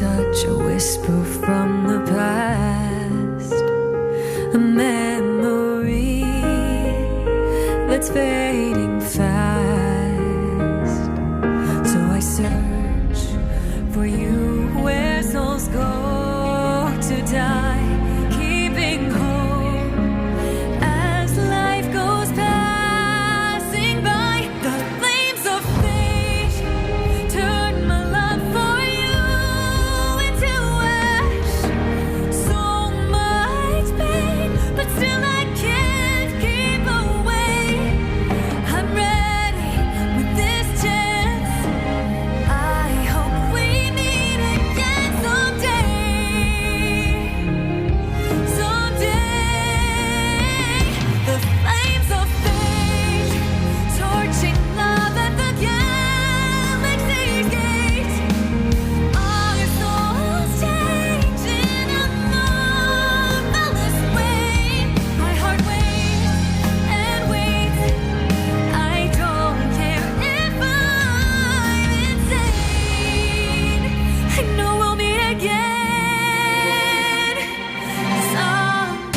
such a whisper from the past, a memory that's fading fast. So I search for you where souls go to die, keeping hope as life goes passing by. The flames of fate turn my love for you into ash. So much pain, but still I can't keep away. I'm ready with this chance. I hope we meet again someday. Someday. The flames of fate torching love at the galaxy's gate. Our souls change in a marvelous way. My heart waits and waits. I don't care if I'm insane. I know we'll meet again someday.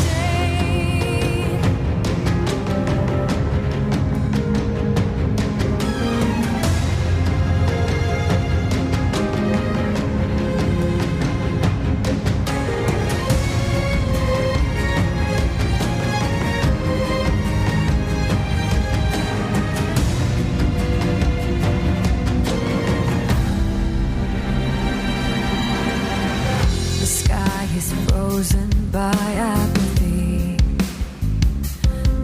The sky is frozen by apathy,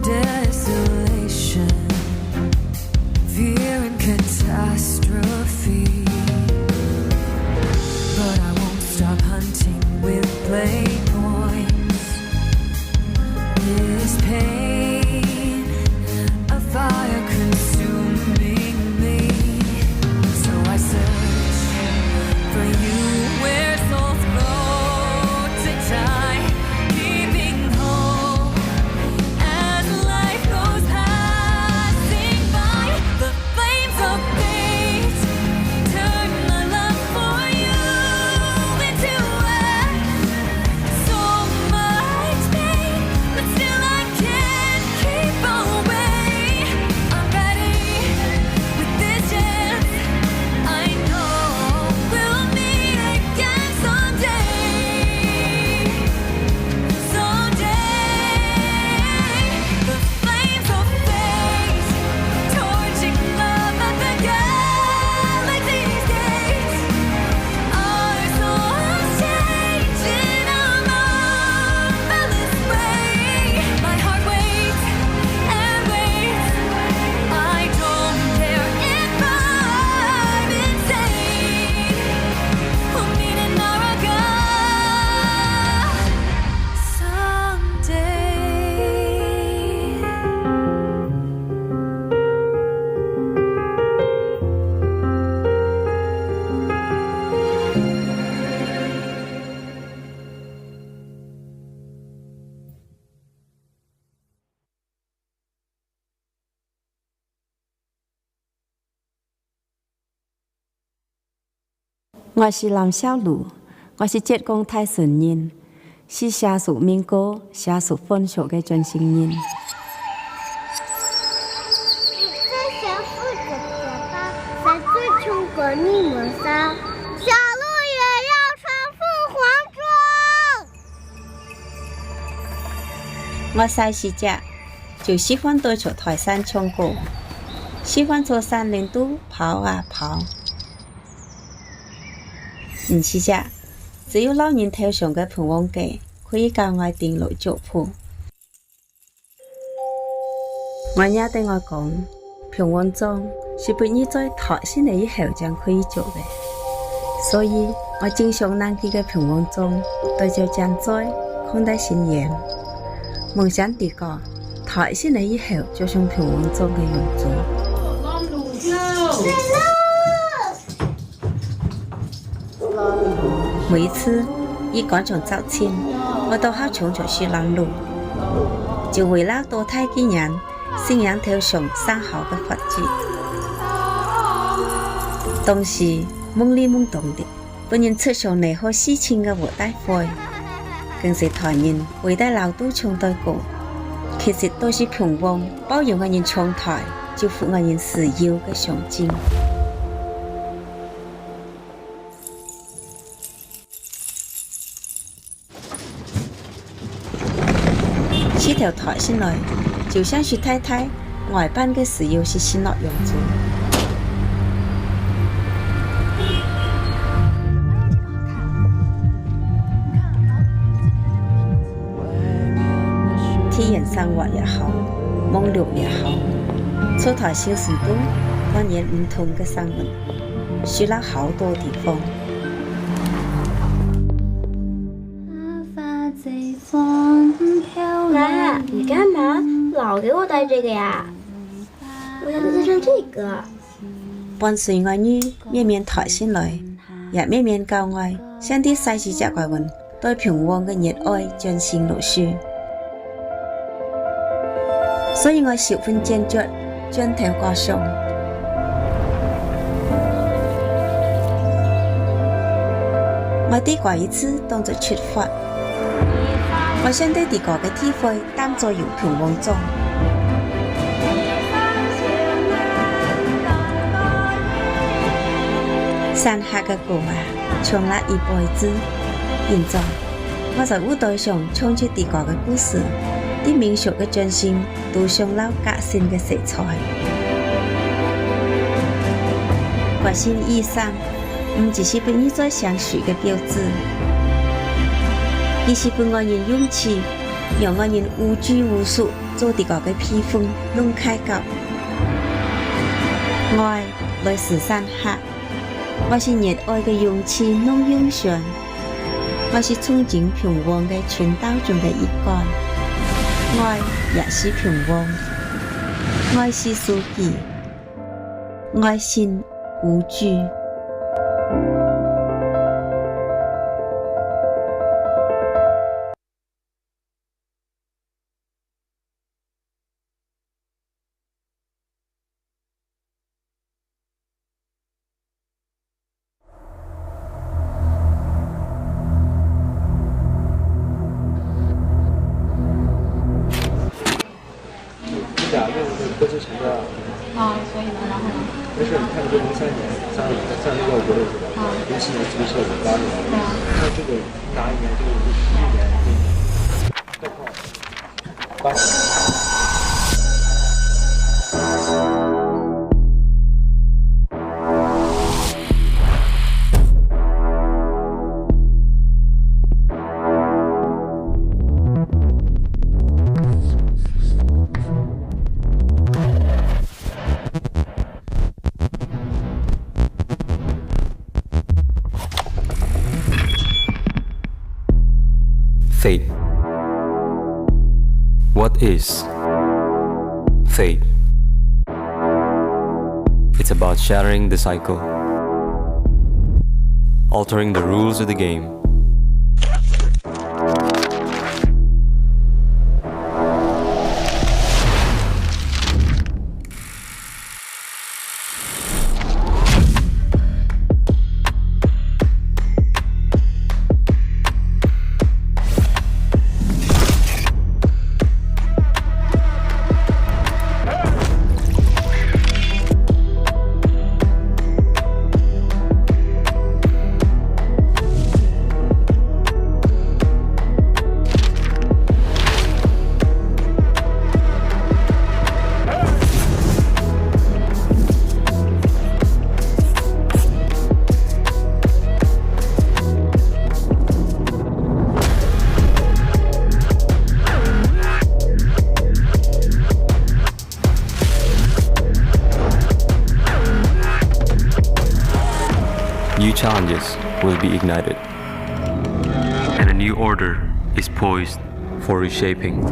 desolation, fear and catastrophe. But I won't stop hunting with blade points. This pain, a fire consuming me. So I search for you where souls go to die, keeping hope as life goes passing by. The flames of fate turn my love for you into ash. So much pain, but still I can't keep away. I'm ready with this chance. I know we'll meet again someday. Someday. The flames of fate torching love at the galaxy's gate. Our souls change in a marvelous way. My heart waits and waits. I don't care if I'm insane. We'll meet in NARAKA someday. 我是蓝小璐，我是浙江泰顺人，是写述民歌、写述分享的真心人。你最想负责的吧，在最穷过你们仨，小鹿也要穿凤凰装。我細時隻就喜歡對着台山唱歌，喜歡坐山林度跑啊跑。唔是隻，只有老人頭上嘅盤王記可以教我定路腳譜。我爺對我講，盤王莊是俾你在台先嚟以後將可以做嘅，所以我經常難記嘅盤王莊對着將在看待新言。夢想地個台先嚟以後就像盤王莊嘅樣子。每一次以廣場走親，我都好搶着去讓路，就為了多睇幾人信仰頭上生好嘅佛跡。當時懵裡懵懂的，本人出上嚟好事情嘅活大會，更是台人偉大老都唱對歌，其實都是平旺包容嘅人唱台，就符我人自由嘅象徵。這條台先來，就像是太太外班嘅時候是先落用做。體驗生活也好，網絡也好，出台小時都當然唔同嘅生活，去了好多地方。妈，你干嘛老给我带这个呀？我想再唱这个。伴隨我女面面台先來，也面面教我，像啲細時隻怪運對平旺嘅熱愛盡顯露出。所以我十分堅決將條歌唱。我啲過一次當作出發，我想對啲歌嘅體會當作有平旺中。山下嘅歌啊，唱了一輩子，現在我在舞台上唱出啲歌嘅故事。啲民俗嘅進行都上了革新嘅色彩。革新意義唔只是俾你在相處嘅標誌，而是俾我人勇氣，讓我人無拘無束做啲個嘅披風弄開角。愛來自山下，我是熱愛嘅勇氣弄英雄，我是憧憬平旺嘅傳道中嘅一員。愛也是平旺，愛是書記，愛心無懼。都是成的啊，所以呢，然后呢？没事，你看这03年，像那个我也知道，07年这个是58年，像这个哪一年，这个11年，再看8。Fate. What is fate? It's about shattering the cycle, altering the rules of the game. New challenges will be ignited, and a new order is poised for reshaping.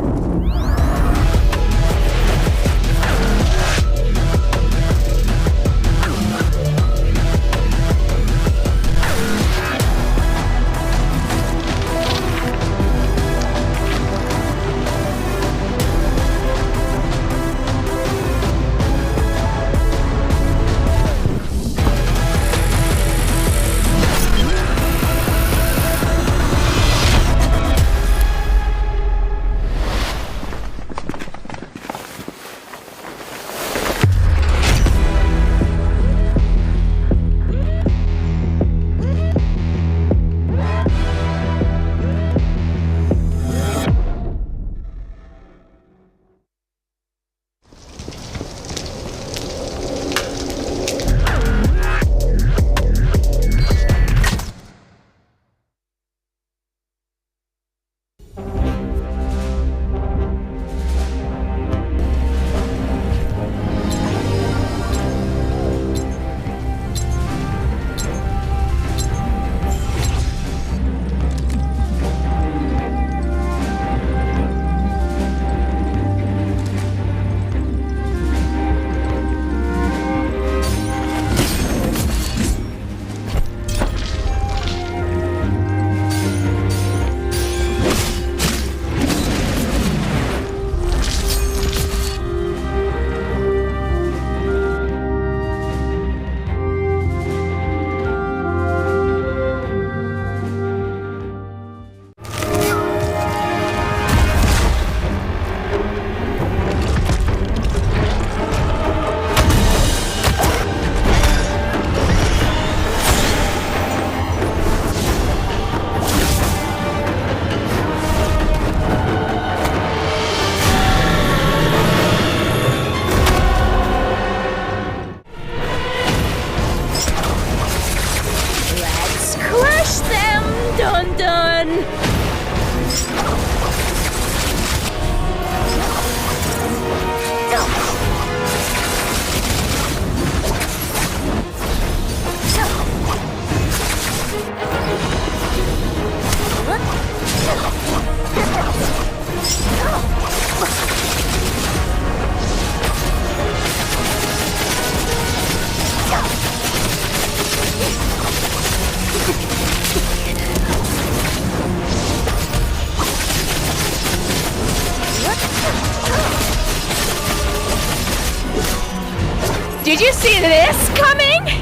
Did you see this coming?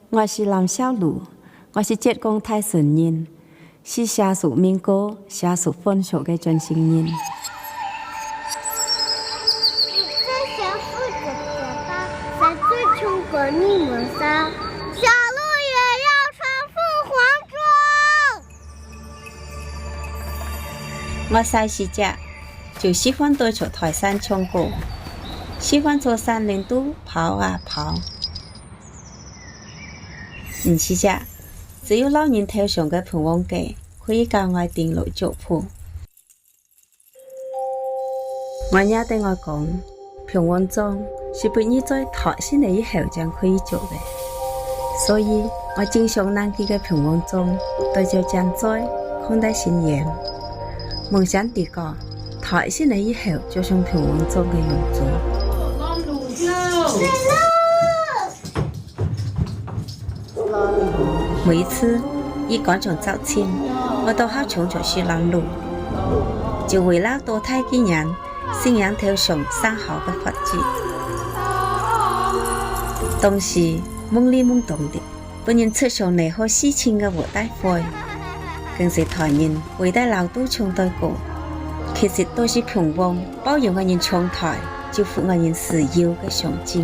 我是蓝小璐，我是浙江泰顺人，是下属民歌、下属分手的专心人。你最想负责的吧，在最穷国你们上，小鹿也要穿凤凰装。我细时只就喜欢对着台山唱歌，喜欢坐山林都跑啊跑。唔是只，只有老人头上嘅盘王记可以教我定路脚步。我爷对我讲，平王庄是俾你在台先嚟以後將可以做嘅，所以我經常諗佢嘅平王莊對住將在看待新嘢，夢想地個台先嚟以後就像平王莊嘅樣子。每一次一趕上早前，我都好衝出去攔路，就為了多睇幾人信仰頭上生好嘅佛子。當時懵裡懵懂的，本人出上嚟好事情嘅活大會，更是台人為得老都唱對歌，其實都是平王包容我人唱台，就負我人自由嘅象徵。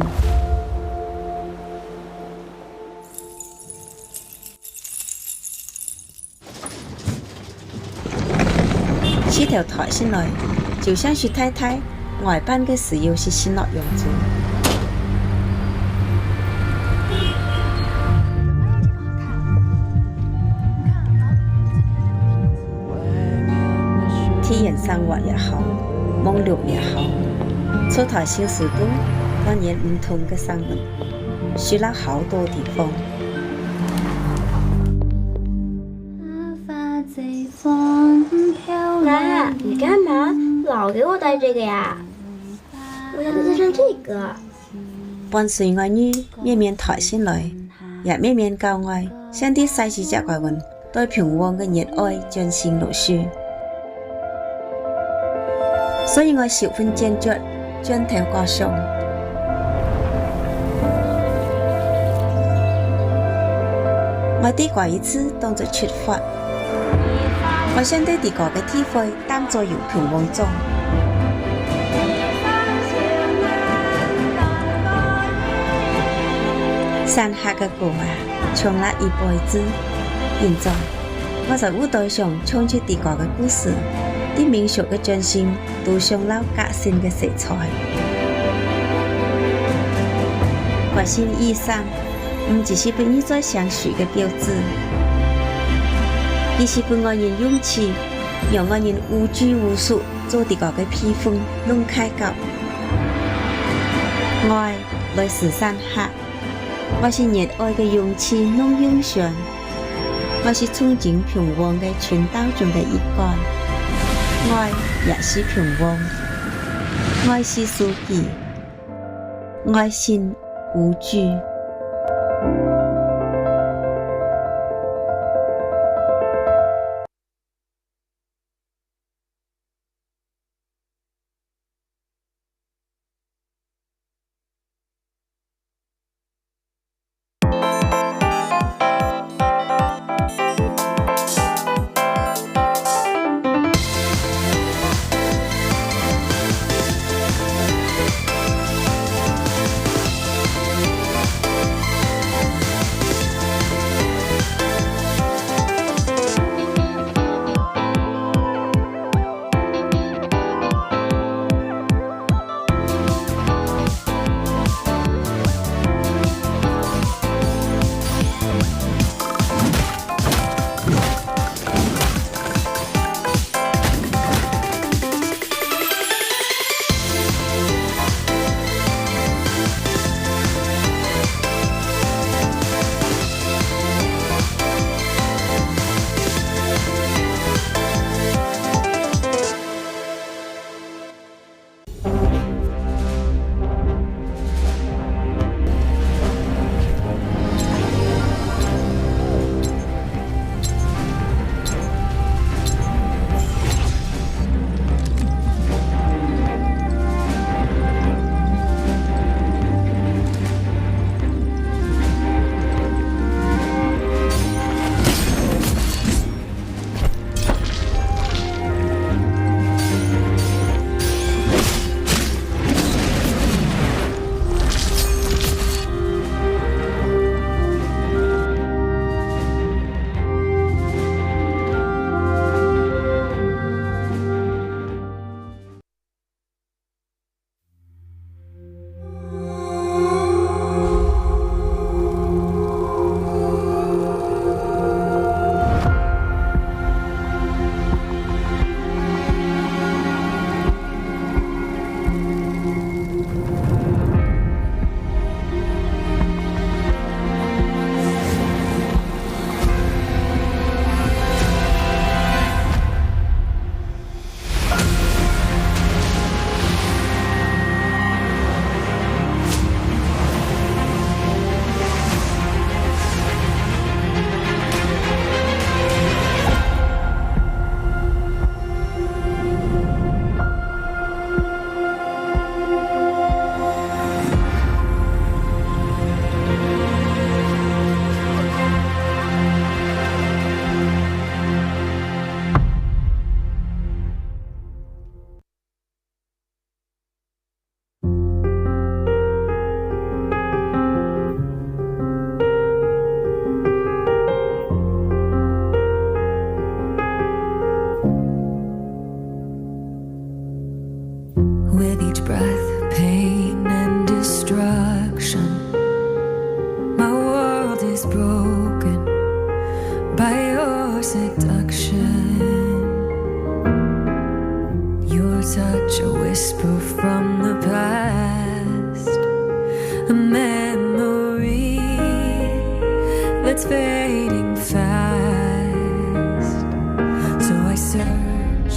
這條台先來，就像是太太外班嘅時候是先落樣子。體驗生活也好，網絡也好，出台小時都當然唔同嘅生活，去了好多地方。妈，你干嘛？老给我戴这个呀？我想戴上这个。伴隨我女面面台先來，也面面教我，像啲細時隻外運對平王嘅熱愛盡顯露出。所以我十分堅決將頭歌上。我啲過一次當作出發。我想對地個嘅體會當作有平王中。山下嘅歌啊，唱了一輩子。現在我在舞台上唱出地個嘅故事，啲民俗嘅進行都上了革新嘅色彩。革新衣裳唔只是俾你在相處嘅標誌。而是俾我人勇氣，讓我人無拘無束做啲個嘅披風弄開角。愛來自山下，我是熱愛嘅勇氣弄勇上，我是憧憬平王嘅傳道中嘅一環。愛也是平王，愛是書記，愛心無懼。touch, a whisper from the past, a memory that's fading fast. So I search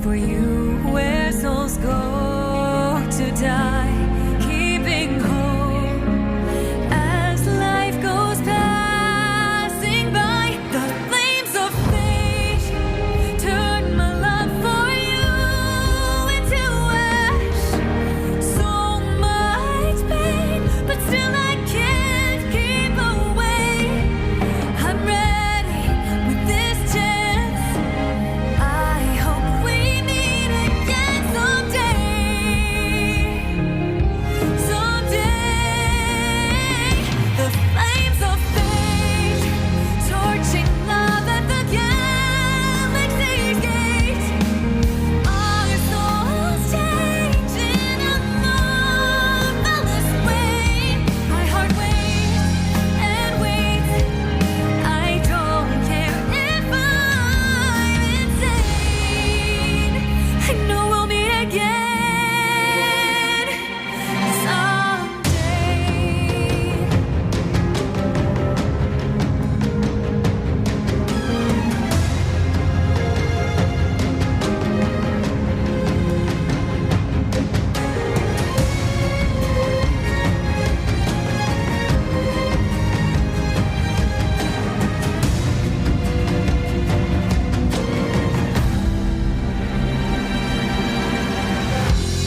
for you where souls go to die, keeping hope as life goes passing by. The flames of fate turn my love for you into ash. So much pain, but still I can't keep away. I'm ready with this chance. I hope we meet again someday. Someday, the flames of fate torching love at the galaxy's gate. Our souls change in a marvelous way. My heart waits and waits. I don't care if I'm insane. I know we'll meet again someday.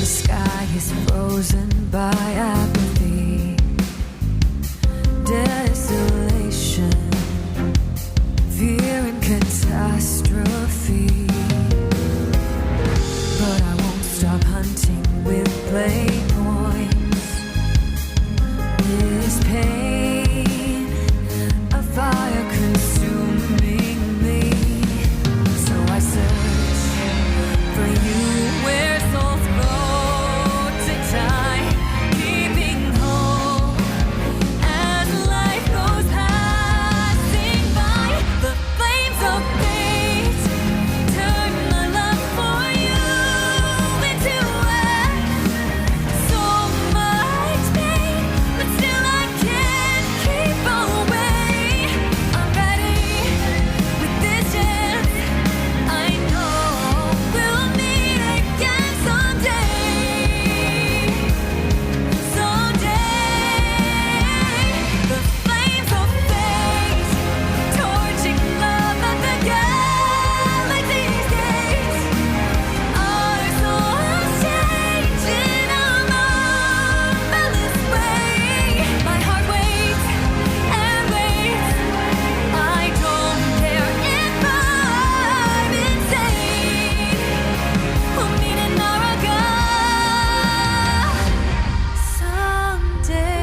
The sky is frozen by apathy, desolation, fear and catastrophe. But I won't stop hunting with blade points. This pain, a fire consuming me. So I search for you where souls go to die, keeping hope as life goes passing by. The flames of fate turn my love for you into ash. So much pain, but still I can't keep away. I'm ready with this chance. I know we'll meet again someday. Someday, the flames of fate torching love at the galaxy's gate. Our souls change in a marvelous way. My heart waits and waits. I don't care if I'm insane. We'll meet in NARAKA someday.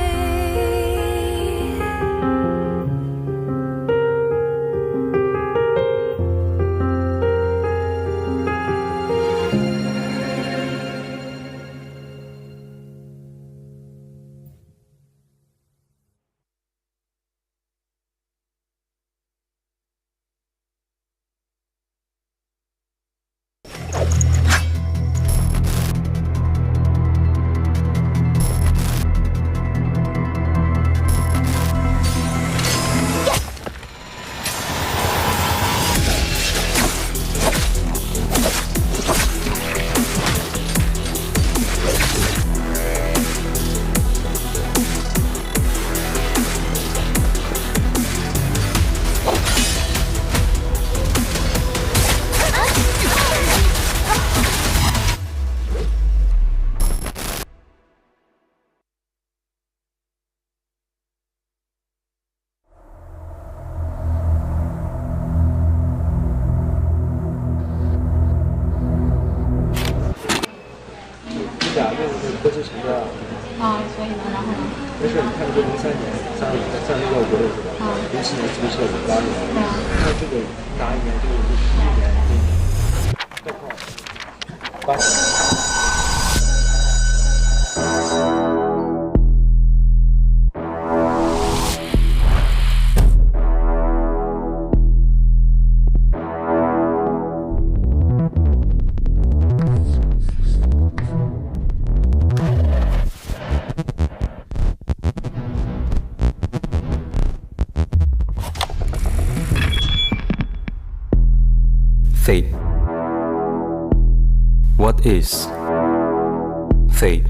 这俩任务是各自成的。所以呢，然后呢？没事，你看这03年3.6个日子吧，07年是不是58年？看这个哪一年就是11年那块8年。Fate. What is fate?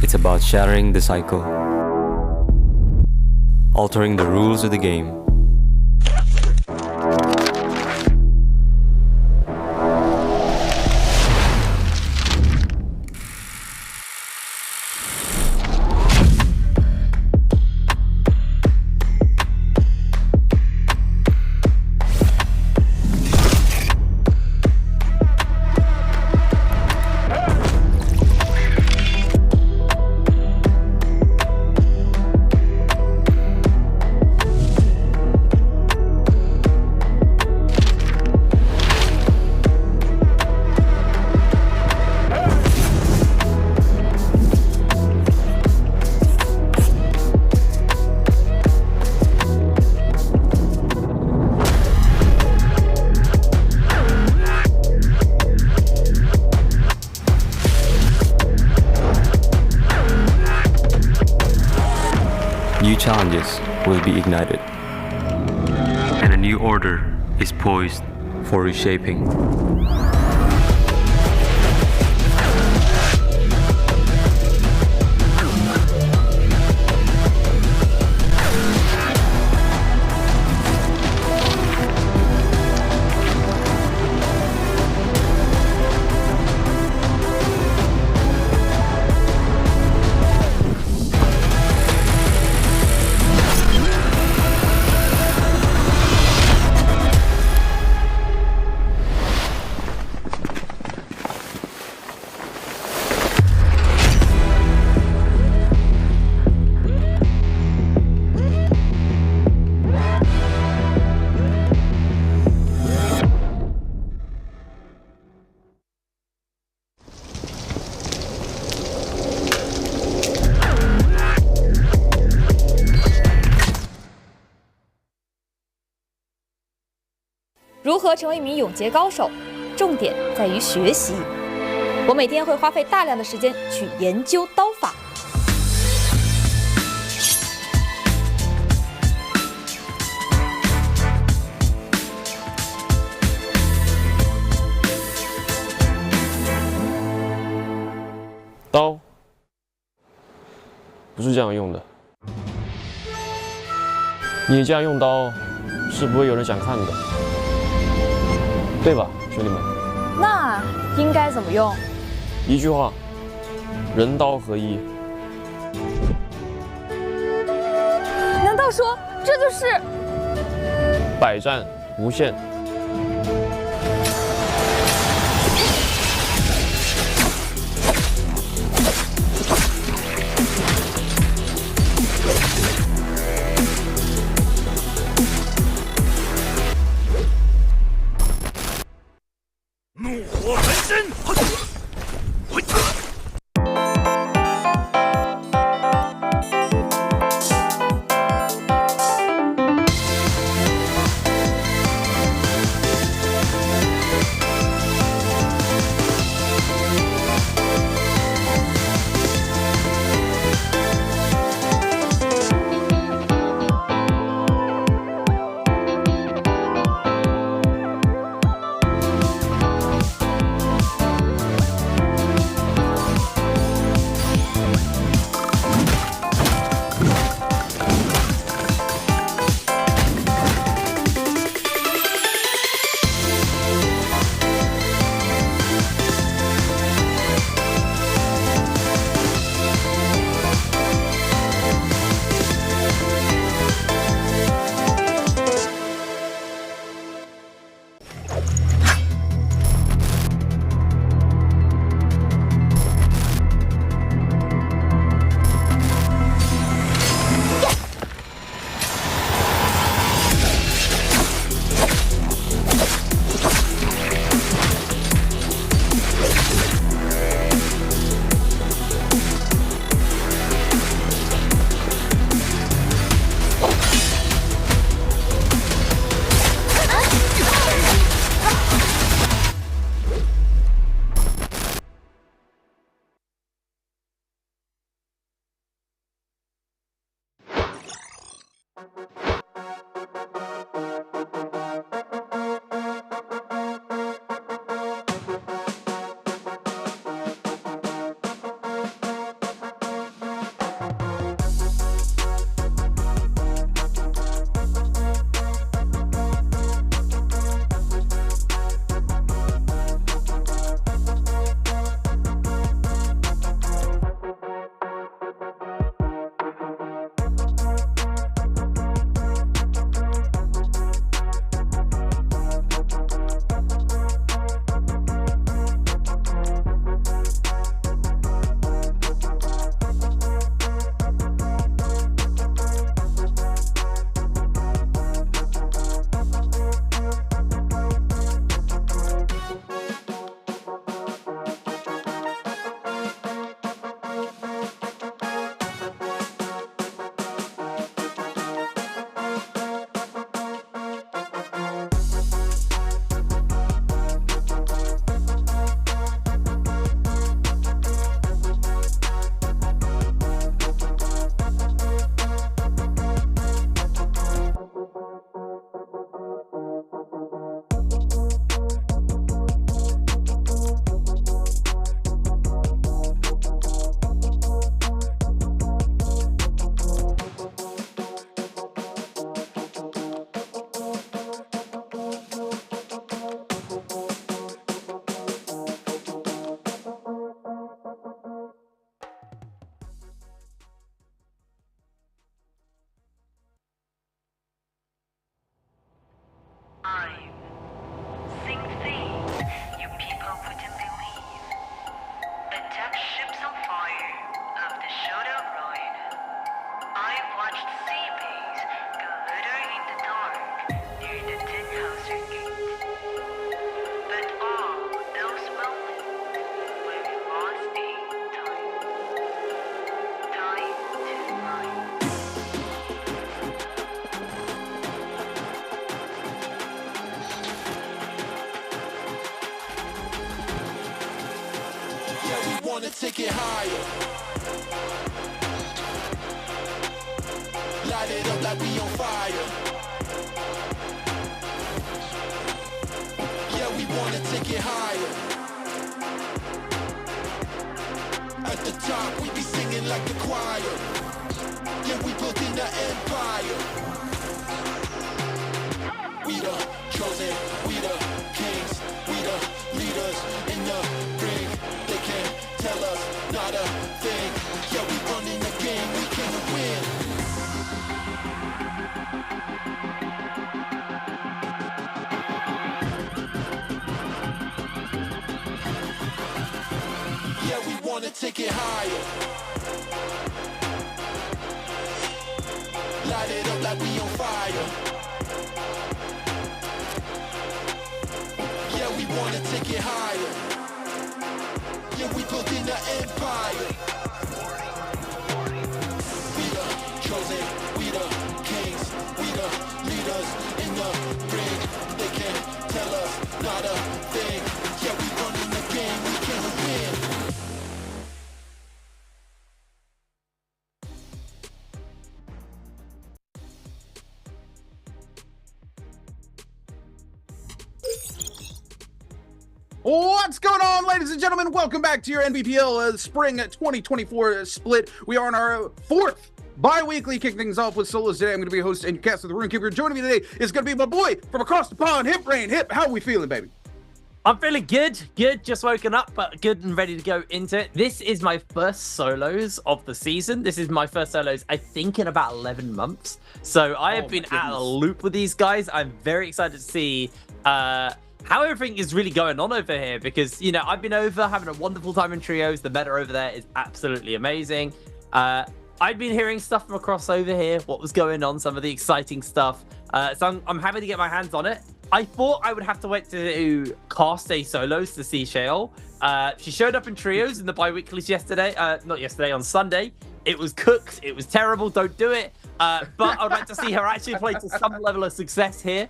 It's about shattering the cycle, altering the rules of the game. New challenges will be ignited, and a new order is poised for reshaping.如何成为一名永劫高手？重点在于学习。我每天会花费大量的时间去研究刀法。刀不是这样用的，你这样用刀是不会有人想看的。对吧，兄弟们？那应该怎么用？一句话，人刀合一。难道说这就是百战无限？ wanna take it higher. Light it up like we on fire. Yeah, we wanna take it higher. At the top, we be singing like the choir. Yeah, we building the empire. We the chosen, we the kings, we the leaders in the ring. They can't tell us not a thing. Yeah, we running the game, we came to win. Yeah, we wanna take it higher. Light it up like we on fire. Yeah, we wanna take it higher. Yeah, we building the empire. We the chosen, we the kings, we the leaders in the ring. They can't tell us not a thing. Yeah, we running the game, we can't win. What's going on, ladies and gentlemen? Welcome back to your NBPL Spring 2024 split. We are on our fourth bi-weekly, kicking things off with solos today. I'm going to be your host and cast of the RuneKeeper. Joining me today is going to be my boy from across the pond, Hip Brain. Hip, how are we feeling, baby? I'm feeling good, just woken up, but good and ready to go into it. This is my first solos of the season. This is my first solos, I think, in about 11 months. So I have been out of the loop with these guys. I'm very excited to see how everything is really going on over here, because, you know, I've been over having a wonderful time in trios. The meta over there is absolutely amazing. I've been hearing stuff from across over here, what was going on, some of the exciting stuff. So I'm happy to get my hands on it. I thought I would have to wait to cast a solos to see Shale. She showed up in trios in the bi-weeklies yesterday. Not yesterday, on Sunday. It was cooked. It was terrible. Don't do it. But I would like to see her actually play to some level of success here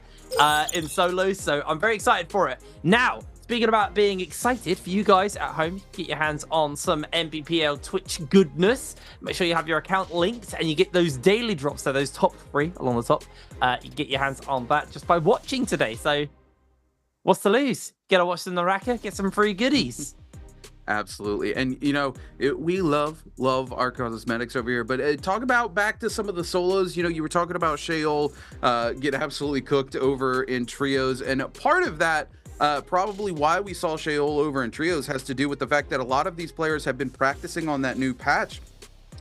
in solos. So I'm very excited for it. Now, speaking about being excited, for you guys at home, get your hands on some Nbpl Twitch goodness. Make sure you have your account linked and you get those daily drops. So those top 3 along the top. You get your hands on that just by watching today. So what's to lose? Get to watch some NARAKA, get some free goodies. Absolutely. And, you know, we love our cosmetics over here. But talk about back to some of the solos. You know, you were talking about Sheol get absolutely cooked over in trios. And part of that, probably why we saw Sheol over in trios, has to do with the fact that a lot of these players have been practicing on that new patch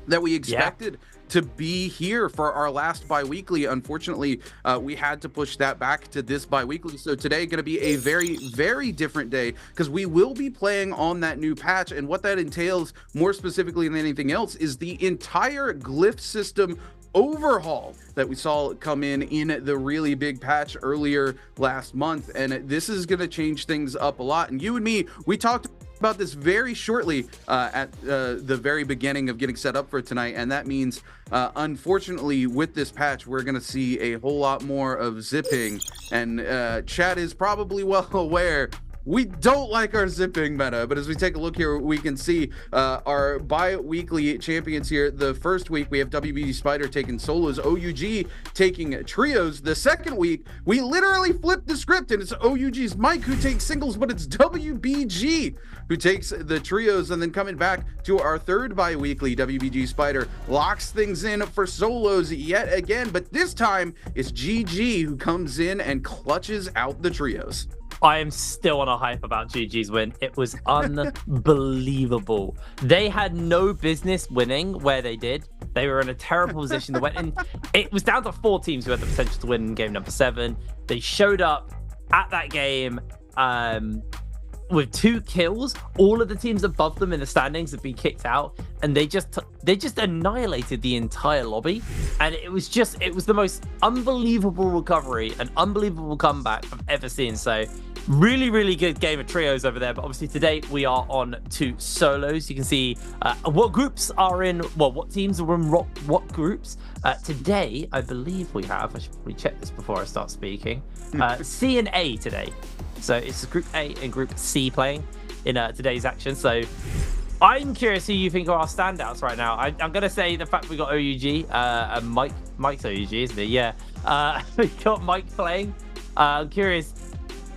that we expected to be here for our last bi-weekly. Unfortunately, we had to push that back to this bi-weekly. So today going to be a very, very different day, because we will be playing on that new patch. And what that entails, more specifically than anything else, is the entire glyph system overhaul that we saw come in the really big patch earlier last month. And this is going to change things up a lot. And you and me, we talked about this very shortly at the very beginning of getting set up for tonight, and that means unfortunately with this patch we're going to see a whole lot more of zipping, and Chad is probably well aware we don't like our zipping meta. But as we take a look here, we can see our bi-weekly champions here. The first week we have WBG Spider taking solos, OUG taking trios. The second week we literally flipped the script, and it's OUG's Mike who takes singles, but it's WBG who takes the trios. And then coming back to our third bi-weekly, WBG Spider locks things in for solos yet again, but this time it's GG who comes in and clutches out the trios. I am still on a hype about GG's win. It was unbelievable. They had no business winning where they did. They were in a terrible position to win. And it was down to 4 teams who had the potential to win in game number 7. They showed up at that game with 2 kills. All of the teams above them in the standings have been kicked out, and they just annihilated the entire lobby. And it was the most unbelievable recovery, an unbelievable comeback I've ever seen. So really, really good game of trios over there. But obviously today we are on to solos. You can see what groups are in, well, what teams are in what groups. Today, I believe we have, I should probably check this before I start speaking, C and A today. So it's Group A and Group C playing in today's action. So I'm curious who you think are our standouts right now. I'm going to say the fact we got OUG and Mike's OUG, isn't it? Yeah. We got Mike playing. I'm curious,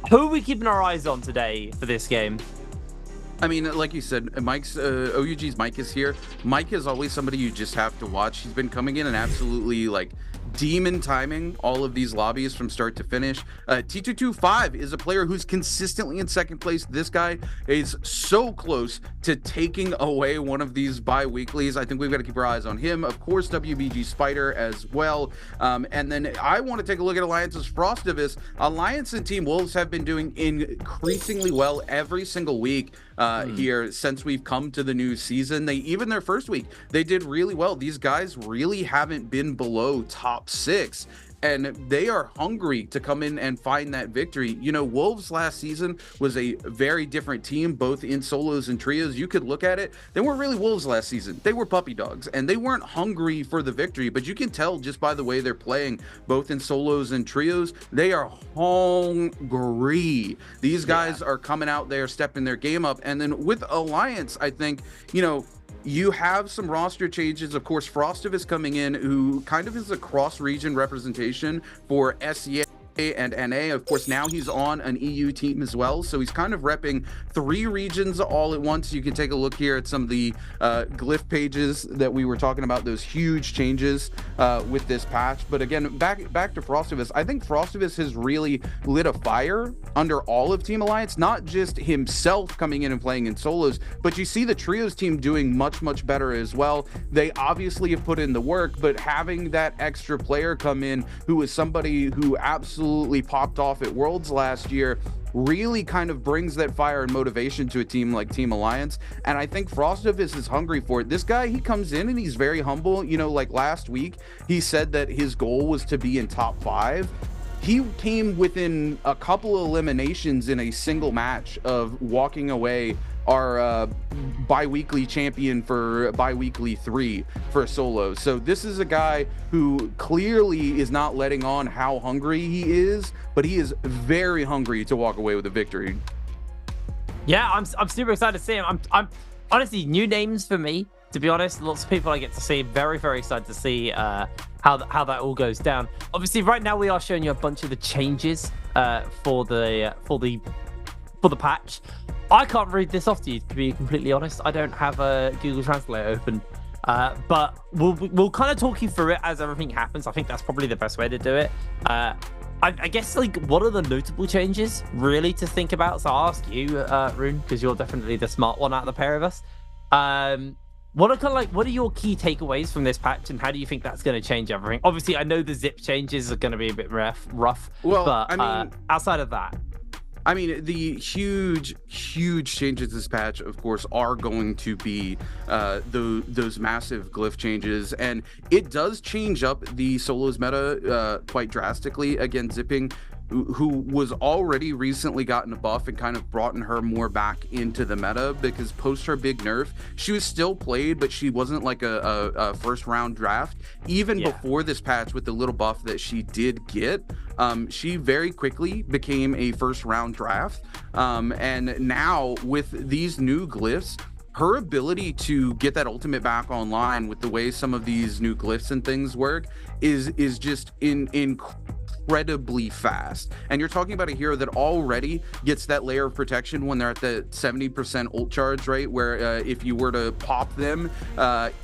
who are we keeping our eyes on today for this game? I mean, like you said, Mike's OUG's Mike is here. Mike is always somebody you just have to watch. He's been coming in and absolutely like demon timing all of these lobbies from start to finish. T225 is a player who's consistently in second place. This guy is so close to taking away one of these bi-weeklies. I think we've got to keep our eyes on him. Of course, WBG Spider as well. And then I want to take a look at Alliance's Frostivus. Alliance and Team Wolves have been doing increasingly well every single week here since we've come to the new season. Even their first week, they did really well. These guys really haven't been below top 6, and they are hungry to come in and find that victory. You know, Wolves last season was a very different team, both in solos and trios. You could look at it, they weren't really Wolves last season. They were puppy dogs, and they weren't hungry for the victory, but you can tell just by the way they're playing, both in solos and trios, they are hungry. These guys are coming out there, stepping their game up. And then with Alliance, I think, you know, you have some roster changes. Of course, Frostivus coming in, who kind of is a cross-region representation for SEA and NA. Of course, now he's on an EU team as well, so he's kind of repping 3 regions all at once. You can take a look here at some of the glyph pages that we were talking about, those huge changes with this patch. But again, back to Frostivus. I think Frostivus has really lit a fire under all of Team Alliance, not just himself coming in and playing in solos, but you see the trios team doing much better as well. They obviously have put in the work, but having that extra player come in who is somebody who absolutely popped off at Worlds last year really kind of brings that fire and motivation to a team like Team Alliance. And I think Frostivus is hungry for it. This guy, he comes in and he's very humble. You know, like last week, he said that his goal was to be in top 5. He came within a couple of eliminations in a single match of walking away our bi-weekly champion for bi-weekly 3 for solo. So this is a guy who clearly is not letting on how hungry he is, but he is very hungry to walk away with a victory. Yeah, I'm super excited to see him. I'm honestly, new names for me, to be honest. Lots of people I get to see. Very excited to see how that all goes down. Obviously, right now we are showing you a bunch of the changes for the patch. I can't read this off to you, to be completely honest. I don't have a Google Translate open, but we'll kind of talk you through it as everything happens. I think that's probably the best way to do it. I guess, like, what are the notable changes really to think about? So I'll ask you, Rune, because you're definitely the smart one out of the pair of us. What are your key takeaways from this patch, and how do you think that's going to change everything? Obviously, I know the zip changes are going to be a bit rough. Well, but I mean, outside of that, I mean, the huge changes this patch, of course, are going to be those massive glyph changes, and it does change up the solos meta quite drastically. Again, zipping, who was already recently gotten a buff and kind of brought her more back into the meta, because post her big nerf, she was still played, but she wasn't like a first round draft. Even before this patch, with the little buff that she did get, she very quickly became a first round draft. And now with these new glyphs, her ability to get that ultimate back online with the way some of these new glyphs and things work is just incredibly fast. And you're talking about a hero that already gets that layer of protection when they're at the 70% ult charge, right? Where if you were to pop them,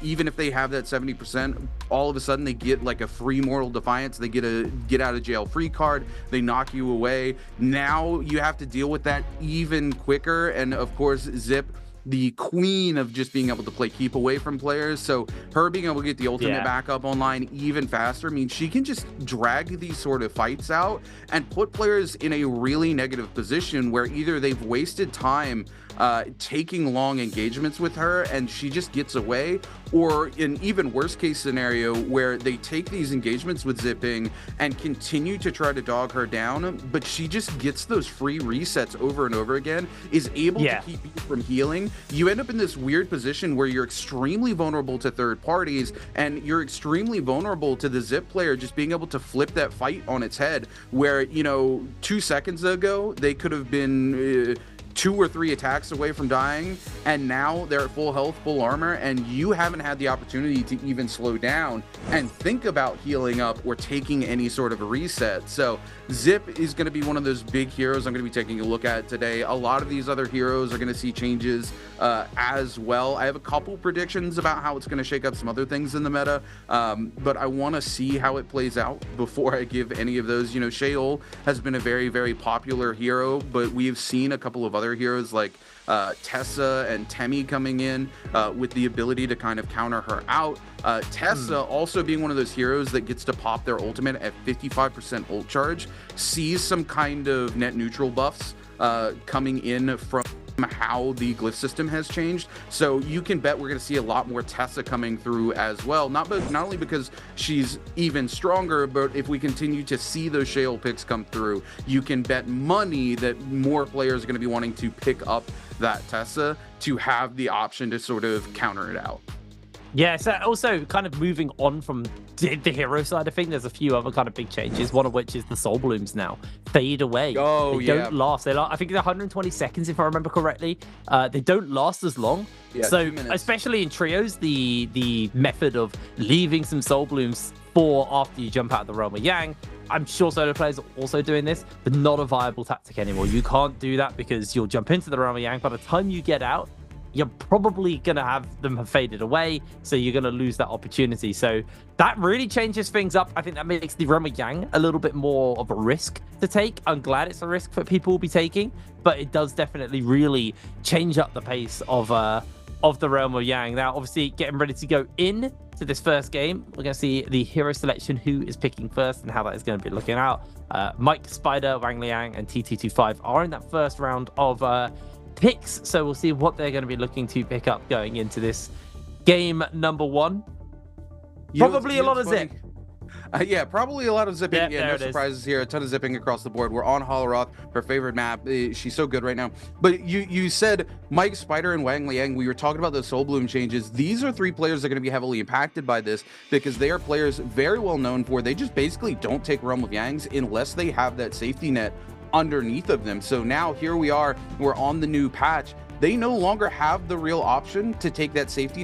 even if they have that 70%, all of a sudden they get like a free Mortal Defiance. They get a get out of jail free card. They knock you away. Now you have to deal with that even quicker. And of course, Zip, the queen of just being able to play keep away from players, so her being able to get the ultimate back up online even faster means she can just drag these sort of fights out and put players in a really negative position where either they've wasted time taking long engagements with her and she just gets away, or in even worse case scenario where they take these engagements with zipping and continue to try to dog her down, but she just gets those free resets over and over again, is able to keep you from healing. You end up in this weird position where you're extremely vulnerable to third parties, and you're extremely vulnerable to the zip player just being able to flip that fight on its head, where, you know, 2 seconds ago they could have been 2 or 3 attacks away from dying, and now they're at full health, full armor, and you haven't had the opportunity to even slow down and think about healing up or taking any sort of a reset. So Zip is going to be one of those big heroes I'm going to be taking a look at today. A lot of these other heroes are going to see changes as well. I have a couple predictions about how it's going to shake up some other things in the meta, but I want to see how it plays out before I give any of those. You know, Sheol has been a very, very popular hero, but we've seen a couple of other heroes like Tessa and Temmie coming in with the ability to kind of counter her out. Tessa also being one of those heroes that gets to pop their ultimate at 55% ult charge, sees some kind of net neutral buffs coming in from how the glyph system has changed. So you can bet we're going to see a lot more Tessa coming through as well, not only because she's even stronger, but if we continue to see those Sheol picks come through, you can bet money that more players are going to be wanting to pick up that Tessa to have the option to sort of counter it out. Yeah, so also kind of moving on from the hero side of things, there's a few other kind of big changes, one of which is the soul blooms now fade away. Oh, they don't last. They I think they're 120 seconds if I remember correctly. They don't last as long. Yeah, so 2 minutes. especially in trios, the method of leaving some soul blooms for after you jump out of the realm of Yang, I'm sure solo players are also doing this, but not a viable tactic anymore. You can't do that because you'll jump into the realm of Yang. By the time you get out, you're probably going to have them have faded away, so you're going to lose that opportunity. So that really changes things up. I think that makes the Realm of Yang a little bit more of a risk to take. I'm glad it's a risk that people will be taking, but it does definitely really change up the pace of the Realm of Yang. Now, obviously, getting ready to go in to this first game, we're going to see the hero selection, who is picking first and how that is going to be looking out. Mike, Spider, Wang Liang, and TT25 are in that first round of picks, so we'll see what they're going to be looking to pick up going into this game number 1. Probably a lot of zip. Yeah, probably a lot of zipping. Yeah, no surprises here. A ton of zipping across the board. We're on Holoroth, her favorite map. She's so good right now. But you said Mike, Spider, and Wang Liang. We were talking about those Soul Bloom changes. These are 3 players that are going to be heavily impacted by this because they are players very well known for, they just basically don't take Realm of Yangs unless they have that safety net underneath of them. So now here we are, we're on the new patch. They no longer have the real option to take that safety net